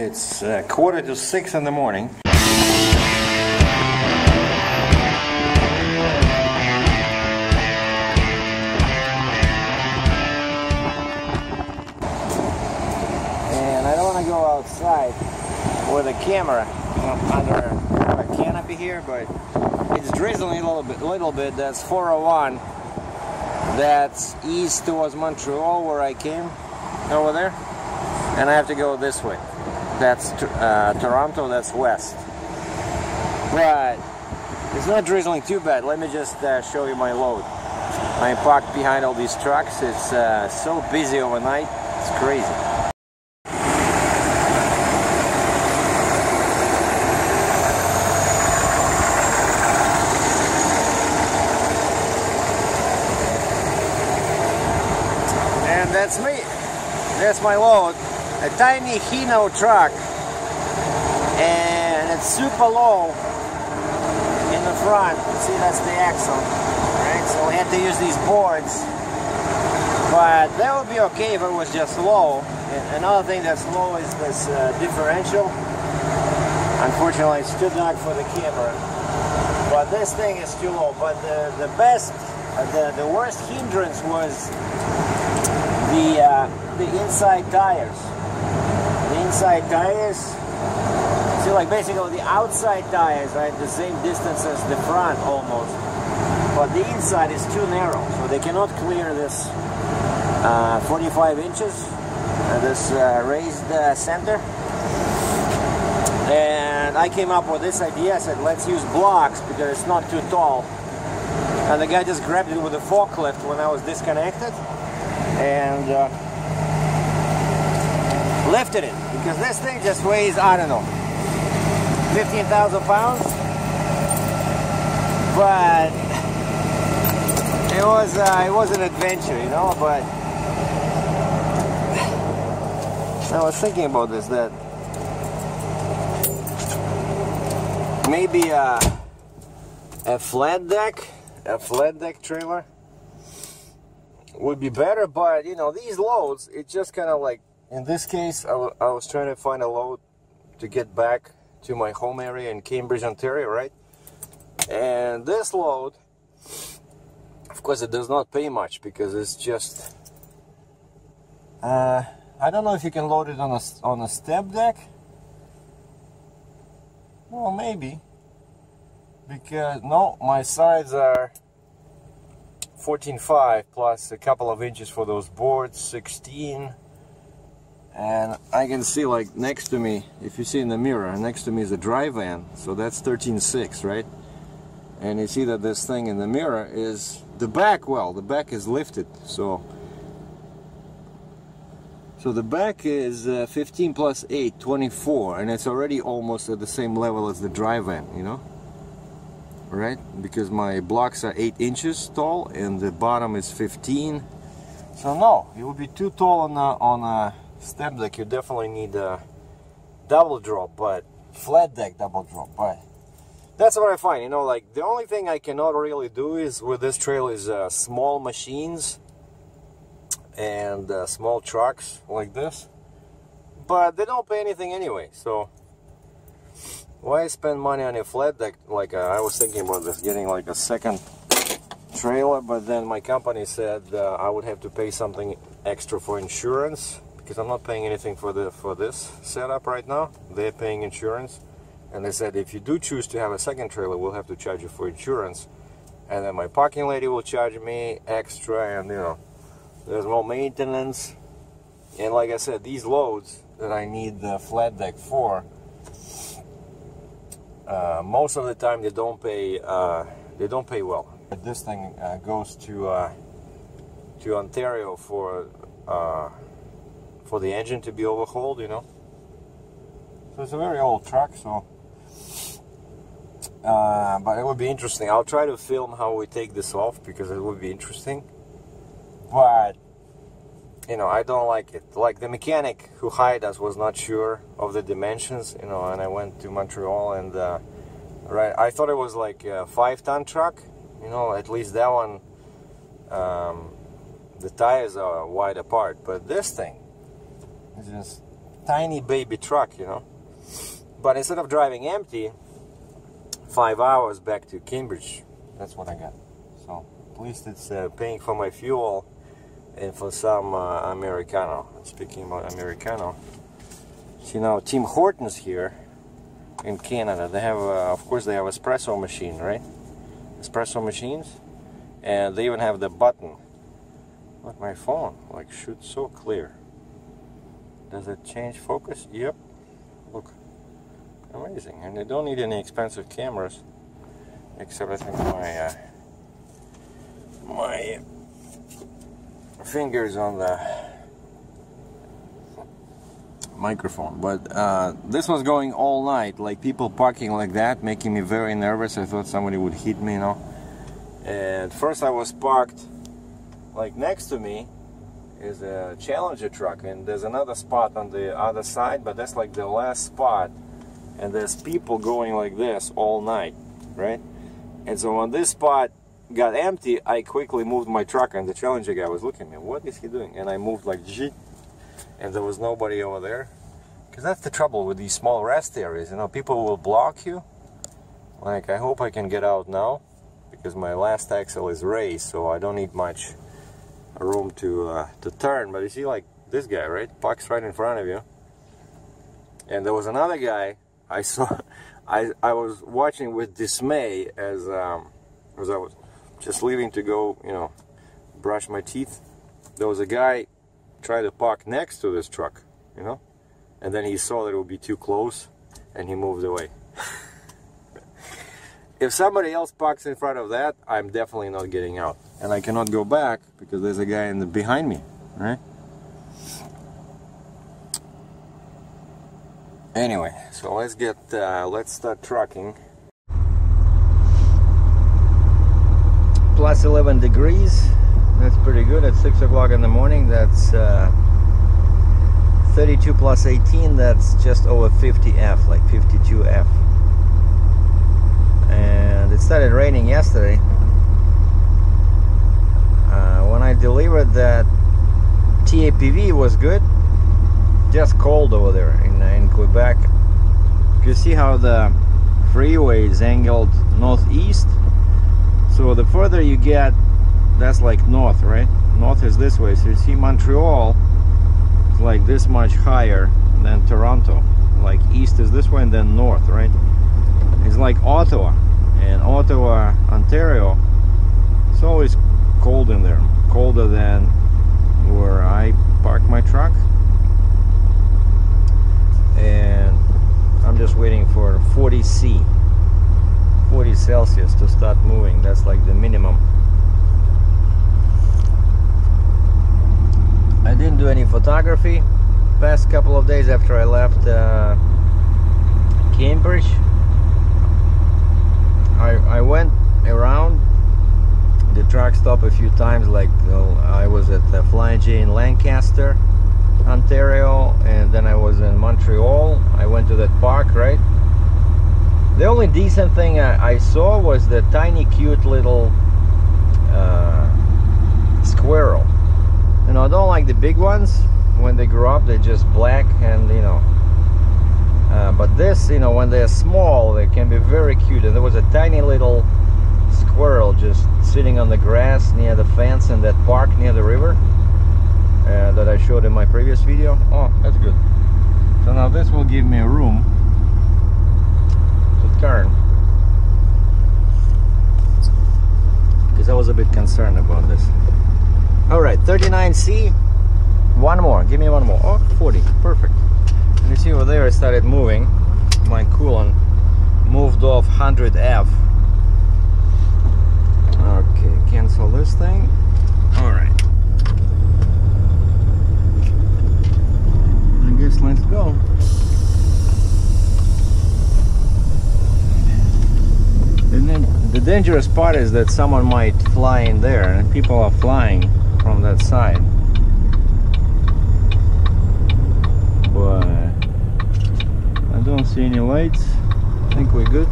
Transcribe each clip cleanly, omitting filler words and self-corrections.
It's 5:45 in the morning. And I don't want to go outside with a camera under a canopy here, but it's drizzling a little bit. That's 401. That's east towards Montreal, where I came over there, and I have to go this way. That's Toronto, that's west. But it's not drizzling too bad. Let me just show you my load. I'm parked behind all these trucks. It's so busy overnight, it's crazy. And that's me. That's my load. A tiny Hino truck, and it's super low in the front. See, that's the axle, right? So we had to use these boards, but that would be okay if it was just low. And another thing that's low is this differential. Unfortunately, it's too dark for the camera, but this thing is too low. But the worst hindrance was the inside tires. The inside tires, see, like basically the outside tires are at the same distance as the front almost, but the inside is too narrow, so they cannot clear this 45 inches, this raised center. And I came up with this idea. I said, let's use blocks because it's not too tall. And the guy just grabbed it with a forklift when I was disconnected and lifted it, because this thing just weighs, I don't know, 15,000 pounds. But it was an adventure, you know. But I was thinking about this, that maybe a flat deck trailer would be better. But you know, these loads, it's just kind of like, in this case, I was trying to find a load to get back to my home area in Cambridge, Ontario, right? And this load, of course, it does not pay much because it's just, I don't know if you can load it on a step deck. Well, maybe, because no, my sides are 14.5 plus a couple of inches for those boards, 16. And I can see, like, next to me, if you see in the mirror, next to me is a dry van, so that's 13.6, right? And you see that this thing in the mirror is the back. Well, the back is lifted, so the back is 15 plus 8, 24, and it's already almost at the same level as the dry van, you know, right? Because my blocks are 8 inches tall and the bottom is 15. So no, it would be too tall on a step deck. You definitely need a double drop, but flat deck double drop. But that's what I find, you know, like the only thing I cannot really do is with this trail is small machines and small trucks like this, but they don't pay anything anyway, so why spend money on a flat deck? Like I was thinking about this, getting like a second trailer, but then my company said I would have to pay something extra for insurance, because I'm not paying anything for this setup right now. They're paying insurance, and they said if you do choose to have a second trailer, we'll have to charge you for insurance, and then my parking lady will charge me extra, and you know, there's more maintenance. And like I said, these loads that I need the flat deck for, most of the time they don't pay well. This thing goes to Ontario for the engine to be overhauled, you know. So it's a very old truck, so but it would be interesting. I'll try to film how we take this off, because it would be interesting. But you know, I don't like it. Like the mechanic who hired us was not sure of the dimensions, you know, and I went to Montreal, and right, I thought it was like a 5-ton truck, you know, at least that one, the tires are wide apart, but this thing is just tiny baby truck, you know. But instead of driving empty 5 hours back to Cambridge, that's what I got. So at least it's paying for my fuel and for some Americano. Speaking about Americano, see now Tim Hortons here in Canada, they have of course they have espresso machine, right? Espresso machines, and they even have the button. Look, my phone like shoots so clear. Does it change focus? Yep. Look, amazing. And they don't need any expensive cameras, except I think my fingers on the microphone. But this was going all night, like people parking like that, making me very nervous. I thought somebody would hit me, you know. And first I was parked, like next to me is a Challenger truck, and there's another spot on the other side, but that's like the last spot, and there's people going like this all night, right? And so when this spot got empty, I quickly moved my truck, and the Challenger guy was looking at me, what is he doing? And I moved like zit, and there was nobody over there. Because that's the trouble with these small rest areas, you know, people will block you. Like, I hope I can get out now, because my last axle is raised, so I don't need much room to turn. But you see, like this guy, right, parks right in front of you. And there was another guy I saw. I was watching with dismay as I was just leaving to go, you know, brush my teeth. There was a guy try to park next to this truck, you know, and then he saw that it would be too close, and he moved away. If somebody else parks in front of that, I'm definitely not getting out, and I cannot go back because there's a guy behind me, right? Anyway, so let's start trucking. Plus 11 degrees. That's pretty good at 6 o'clock in the morning. That's 32 plus 18. That's just over 50 F, like 52 F. And it started raining yesterday. When I delivered that TAPV, was good. Just cold over there in Quebec. You see how the freeway is angled northeast. So the further you get, that's like north, right? North is this way. So you see Montreal is like this much higher than Toronto. Like east is this way, and then north, right? It's like Ottawa. And Ottawa, Ontario, it's always cold in there. Colder than where I park my truck. And I'm just waiting for 40 Celsius to start moving. That's like the minimum. I didn't do any photography past couple of days after I left Cambridge. I went around the truck stop a few times, like I was at the Flying J in Lancaster, Ontario, and then I was in Montreal. I went to that park, right? The only decent thing I saw was the tiny cute little squirrel. You know, I don't like the big ones. When they grow up, they're just black, and you know, but this, you know, when they're small, they can be very cute. And there was a tiny little squirrel just sitting on the grass near the fence in that park near the river that I showed in my previous video. Oh, that's good. So now this will give me a room to turn, because I was a bit concerned about this. All right, 39C. One more. Give me one more. Oh, 40. Perfect. And you see over there, it started moving. My coolant moved off 100 F. Okay, cancel this thing. All right. I guess let's go. And then the dangerous part is that someone might fly in there, and people are flying from that side. But I don't see any lights. I think we're good.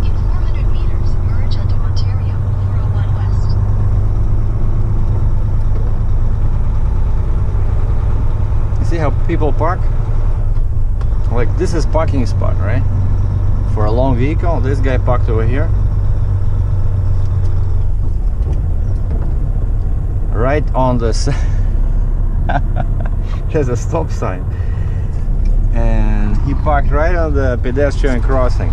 In 400 meters, merge onto Ontario 401 West. how people park? Like, this is parking spot, right? For a long vehicle. This guy parked over here. Right on this. There's a stop sign. And he parked right on the pedestrian crossing.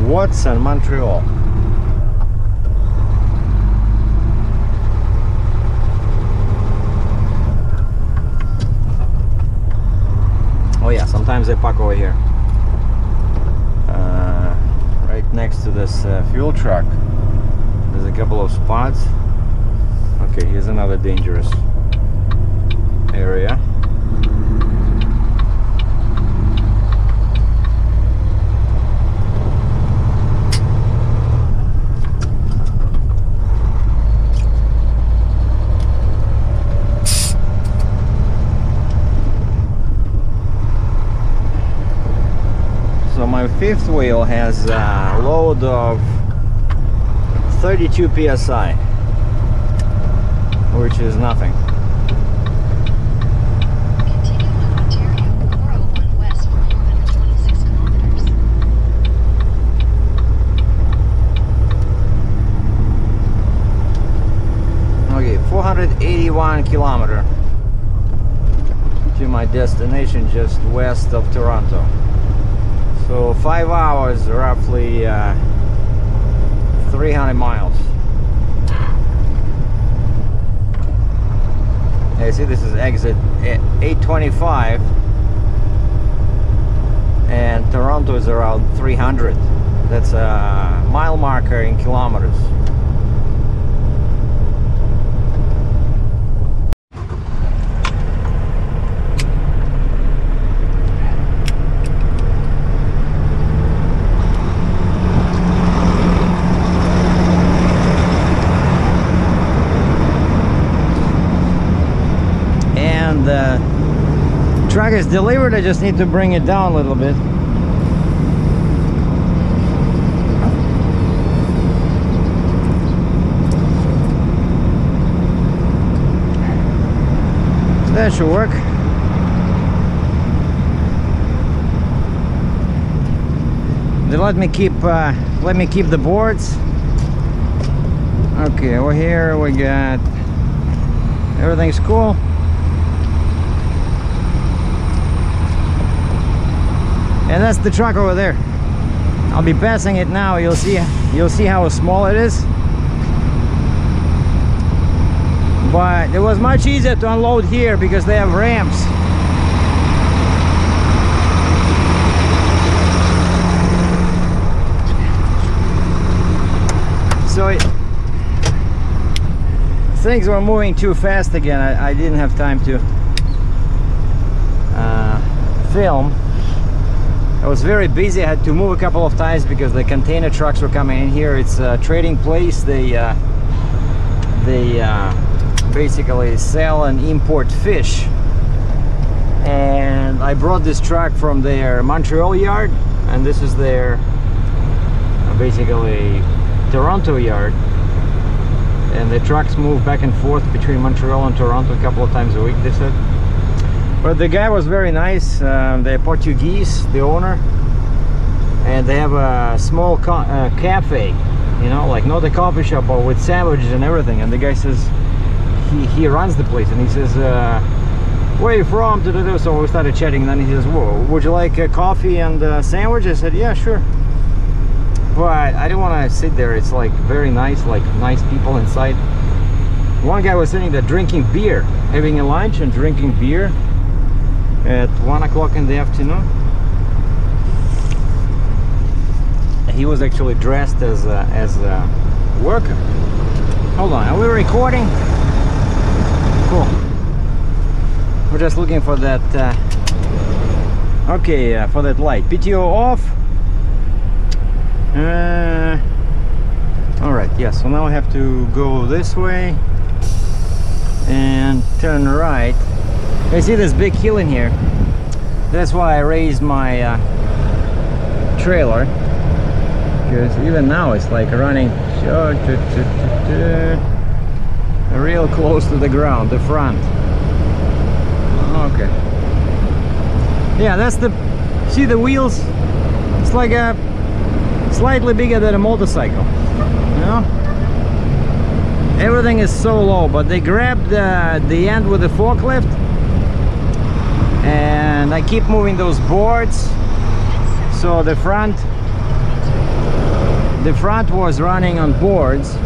Watson, Montreal. Oh yeah, sometimes they park over here. Right next to this fuel truck. There's a couple of spots. Okay, here's another dangerous area. So my fifth wheel has a load of 32 psi, which is nothing. Continue on Ontario 401 west for 426 kilometers. Okay, 481 kilometer to my destination just west of Toronto. So 5 hours, roughly 300 miles. Hey, see, this is exit 825, and Toronto is around 300. That's a mile marker in kilometers. The truck is delivered. I just need to bring it down a little bit. So that should work. They let me keep the boards. Okay, over here we got everything's cool. And that's the truck over there. I'll be passing it now. You'll see how small it is. But it was much easier to unload here because they have ramps. So things were moving too fast again. I didn't have time to film. I was very busy. I had to move a couple of times because the container trucks were coming in here. It's a trading place. They basically sell and import fish. And I brought this truck from their Montreal yard, and this is their basically Toronto yard. And the trucks move back and forth between Montreal and Toronto a couple of times a week, they said. But the guy was very nice. They're Portuguese, the owner, and they have a small cafe, you know, like not a coffee shop, but with sandwiches and everything. And the guy says he runs the place, and he says, "Where are you from?" So we started chatting, and then he says, "Whoa, would you like a coffee and a sandwich?" I said, "Yeah, sure." But I didn't want to sit there. It's like very nice, like nice people inside. One guy was sitting there drinking beer, having a lunch and drinking beer at 1 o'clock in the afternoon. He was actually dressed as a worker. Hold on, are we recording? Cool. We're just looking for that. Okay, for that light. PTO off. All right. Yeah. So now I have to go this way and turn right. You see this big hill in here. That's why I raised my trailer, because even now it's like running. real close to the ground, the front. Okay. Yeah, that's the, see the wheels? It's like a slightly bigger than a motorcycle, you know? Everything is so low, but they grabbed the end with the forklift, and I keep moving those boards, so the front was running on boards.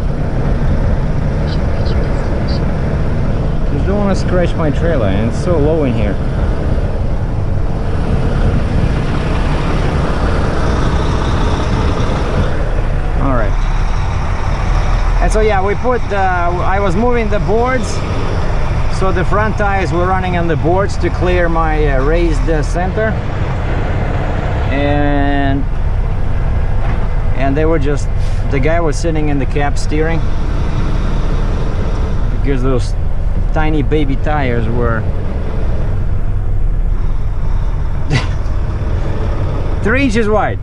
Just don't want to scratch my trailer, and it's so low in here. All right. And so yeah, we put I was moving the boards, so the front tires were running on the boards to clear my raised center, and they were just, the guy was sitting in the cab steering because those tiny baby tires were 3 inches wide.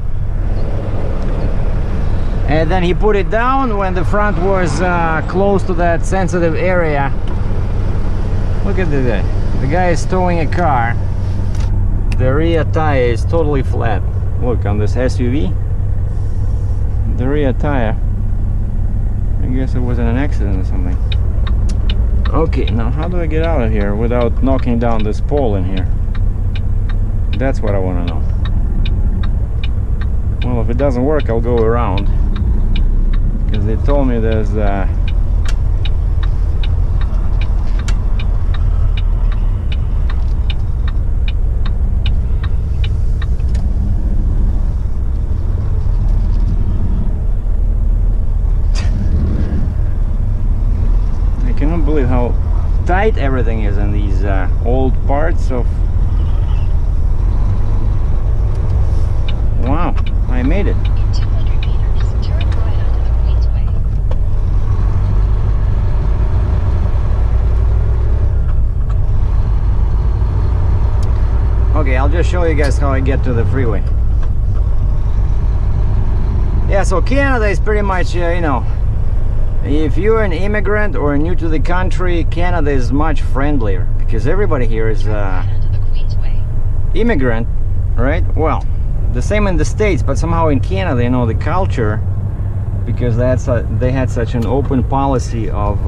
And then he put it down when the front was close to that sensitive area. Look at the guy. The guy is towing a car. The rear tire is totally flat. Look, on this SUV, the rear tire, I guess it was in an accident or something. Okay, now how do I get out of here without knocking down this pole in here? That's what I want to know. Well, if it doesn't work, I'll go around, because they told me there's I cannot believe how tight everything is in these old parts of. Wow, I made it. In 200 meters, turn right onto the Queensway. Okay, I'll just show you guys how I get to the freeway. Yeah, so Canada is pretty much, you know, if you're an immigrant or new to the country, Canada is much friendlier, because everybody here is Right onto the Queensway. immigrant, right? Well, the same in the States, but somehow in Canada, you know, the culture, because they had such an open policy of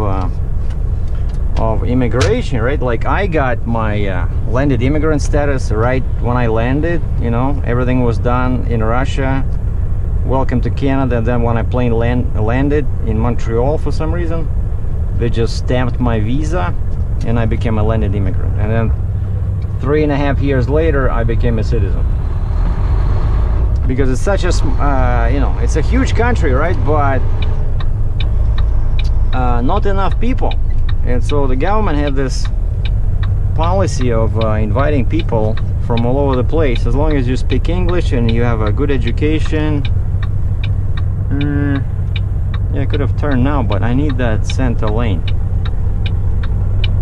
immigration, right? Like, I got my landed immigrant status right when I landed, you know, everything was done in Russia, welcome to Canada. And then when I plane landed in Montreal, for some reason, they just stamped my visa and I became a landed immigrant. And then 3.5 years later, I became a citizen. Because it's such a, you know, it's a huge country, right? But not enough people. And so the government had this policy of inviting people from all over the place, as long as you speak English and you have a good education. Yeah, I could have turned now, but I need that center lane.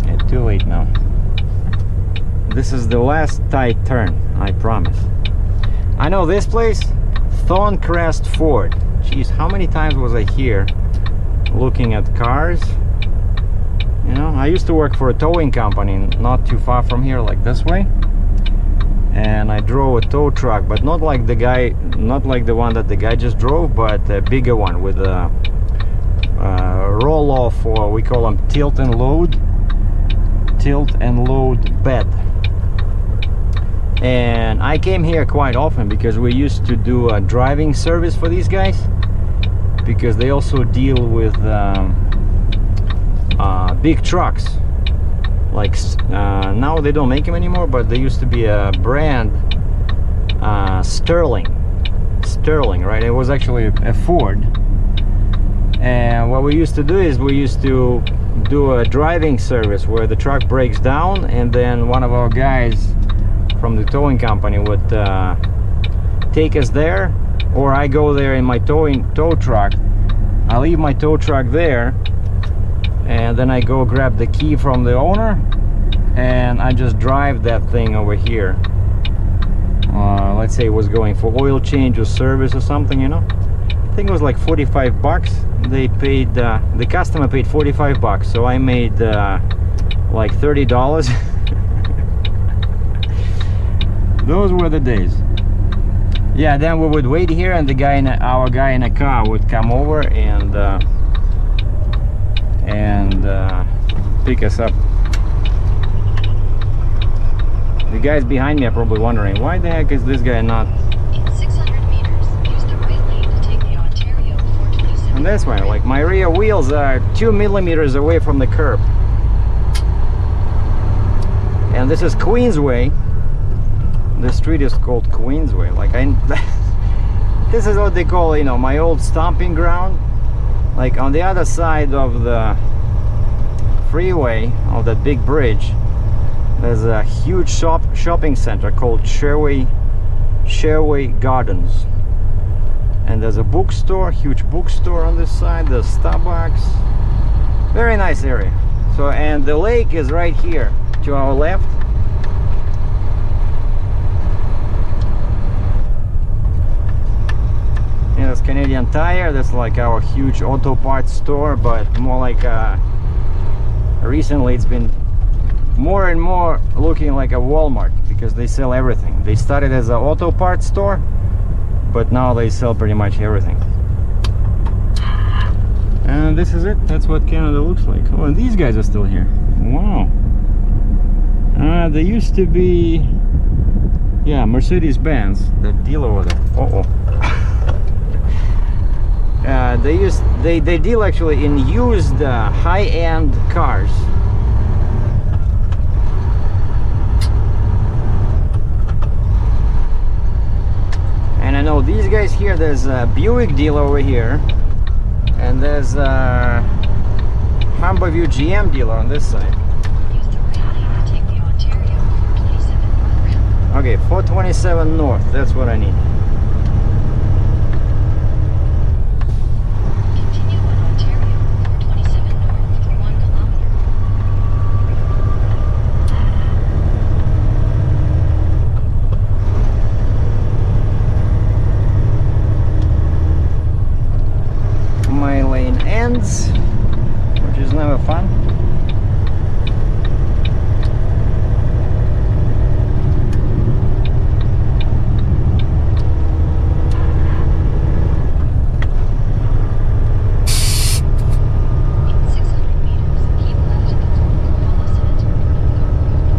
Yeah, too late now. This is the last tight turn, I promise. I know this place, Thorncrest Ford. Jeez, how many times was I here looking at cars? You know, I used to work for a towing company not too far from here, like this way. And I drove a tow truck, but not like the guy, not like the one that the guy just drove, but a bigger one with a roll-off, or we call them tilt and load bed. And I came here quite often because we used to do a driving service for these guys, because they also deal with big trucks. Like now they don't make them anymore, but there used to be a brand, Sterling, right? It was actually a Ford. And what we used to do is we used to do a driving service where the truck breaks down, and then one of our guys from the towing company would take us there, or I go there in my tow truck. I leave my tow truck there, and then I go grab the key from the owner, and I just drive that thing over here. Let's say it was going for oil change or service or something, you know. I think it was like 45 bucks. They paid, the customer paid 45 bucks, so I made like $30. Those were the days. Yeah, then we would wait here, and the guy in our guy in a car would come over and pick us up. The guys behind me are probably wondering, why the heck is this guy not? In 600 meters, use the right lane to take the Ontario 427. And that's why, like, my rear wheels are 2 millimeters away from the curb. And this is Queensway. The street is called Queensway. Like, this is what they call, you know, my old stomping ground. Like, on the other side of the freeway, of that big bridge, there's a huge shopping center called SERGEI Gardens. And there's a bookstore, huge bookstore on this side. There's Starbucks. Very nice area. So, and the lake is right here to our left. Yeah, that's Canadian Tire. That's like our huge auto parts store, but more like recently it's been more and more looking like a Walmart, because they sell everything. They started as an auto parts store, but now they sell pretty much everything. And this is it. That's what Canada looks like. Oh, and these guys are still here. Wow. They used to be, yeah, Mercedes-Benz, that deal over there. They deal actually in used high-end cars. And I know these guys here, there's a Buick deal over here, and there's a Humberview GM dealer on this side. Use the right lane to take the Ontario 427 northbound. Okay, 427 north, that's what I need. Continue on Ontario 427 north for 1 kilometer. My lane ends, which is never fun. In 600 meters, keep left at the fork follow signs reporting the road.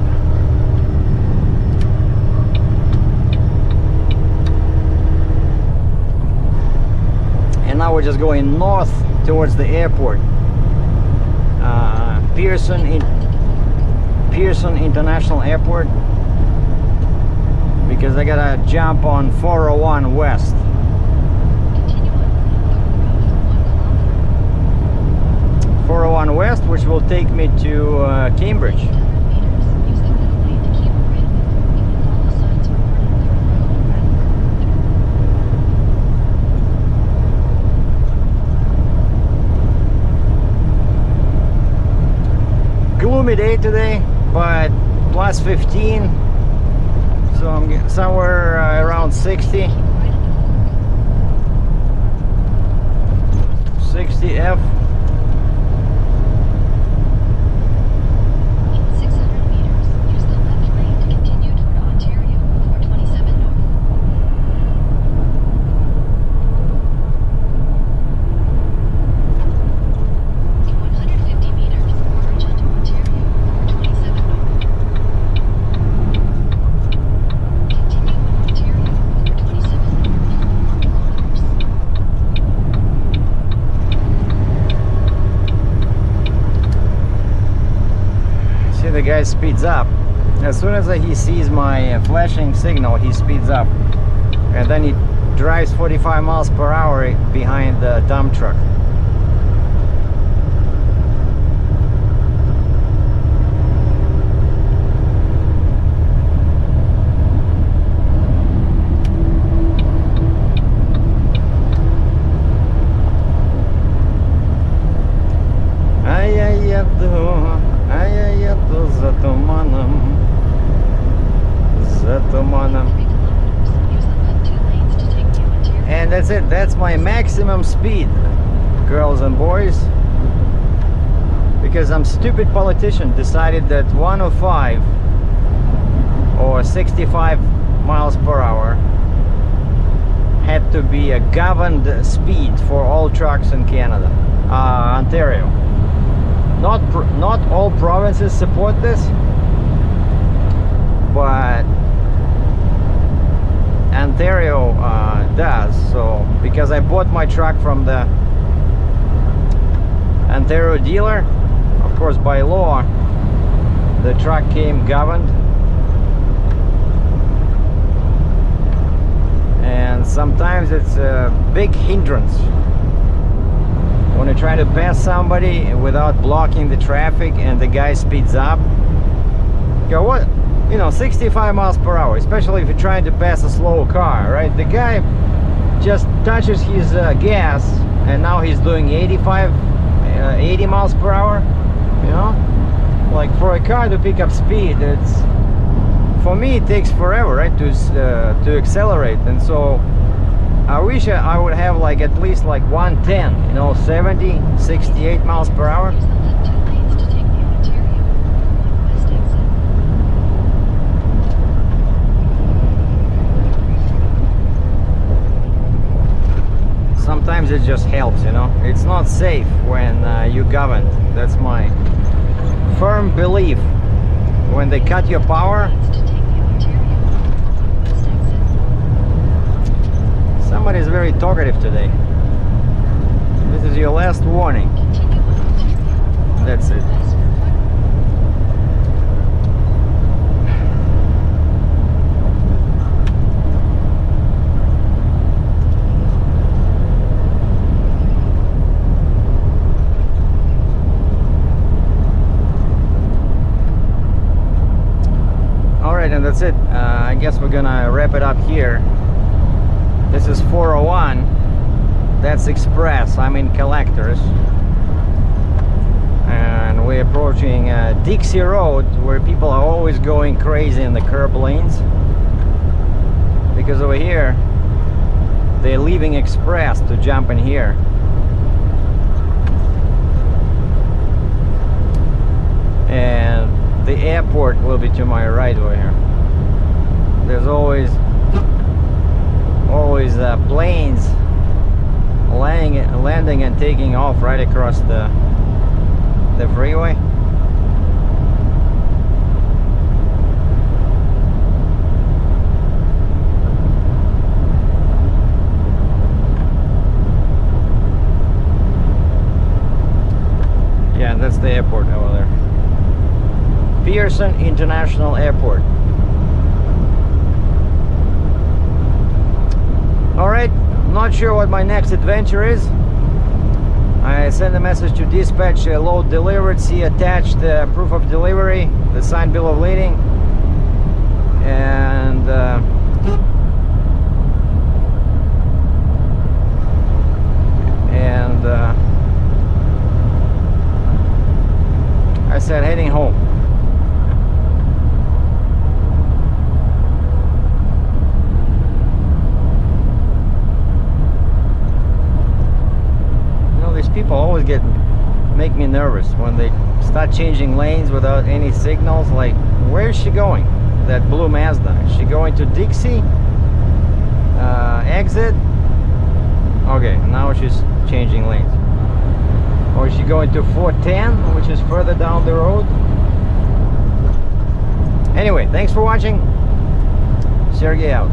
And now we're just going north towards the airport. Pearson International Airport, because I gotta jump on 401 West. Continue on Vancouver Road for 1 kilometer. 401 West, which will take me to Cambridge. 800 meters, use the middle lane to keep right at the fork and follow signs reporting the road. Gloomy day today, but plus 15, so I'm getting somewhere around 60. Keep right at the fork. 60 F. In 600 meters, use the left lane to continue toward Ontario 427 north. In 150 meters, merge onto Ontario 427 north. Continue on Ontario 427 north for 4 kilometers. See, the guy speeds up. As soon as he sees my flashing signal, he speeds up. And then he drives 45 miles per hour behind the dump truck. А я еду за туманом, за туманом. 3 kilometers, use the left 2 lanes to take the Ontario. And that's it. That's my maximum speed, girls and boys. Because some stupid politician decided that 105 or 65 miles per hour had to be a governed speed for all trucks in Canada, Ontario. Not all provinces support this, but Ontario does. So because I bought my truck from the Ontario dealer, of course by law the truck came governed, and sometimes it's a big hindrance when you try to pass somebody without blocking the traffic and the guy speeds up. Go, what? You know, 65 miles per hour, especially if you're trying to pass a slow car, right? The guy just touches his gas and now he's doing 80 miles per hour, you know? Like for a car to pick up speed, it's, for me it takes forever, right, to accelerate. And so I wish I would have like at least like 110, you know, 70, 68 miles per hour. Use the left 2 lanes to take the Ontario on West exit. Sometimes it just helps, you know. It's not safe when you govern. That's my firm belief. When they cut your power, To take the Ontario on West exit. somebody's very talkative today. This is your last warning. Continue on Ontario. That's it. West for Alright, and that's it. I guess we're gonna wrap it up here. This is 401. That's Express. I'm in Collectors. And we're approaching Dixie Road, where people are always going crazy in the curb lanes. Because over here, they're leaving Express to jump in here. And the airport will be to my right over here. There's always planes landing and taking off right across the freeway. Yeah, that's the airport over there. Pearson International Airport. Alright, not sure what my next adventure is. I send a message to dispatch, load delivered, see attached proof of delivery, the signed bill of lading, and I said heading home. People always make me nervous when they start changing lanes without any signals. Like, where is she going? That blue Mazda. Is she going to Dixie? Exit? Okay, now she's changing lanes. Or is she going to 410, which is further down the road? Anyway, thanks for watching. Sergey out.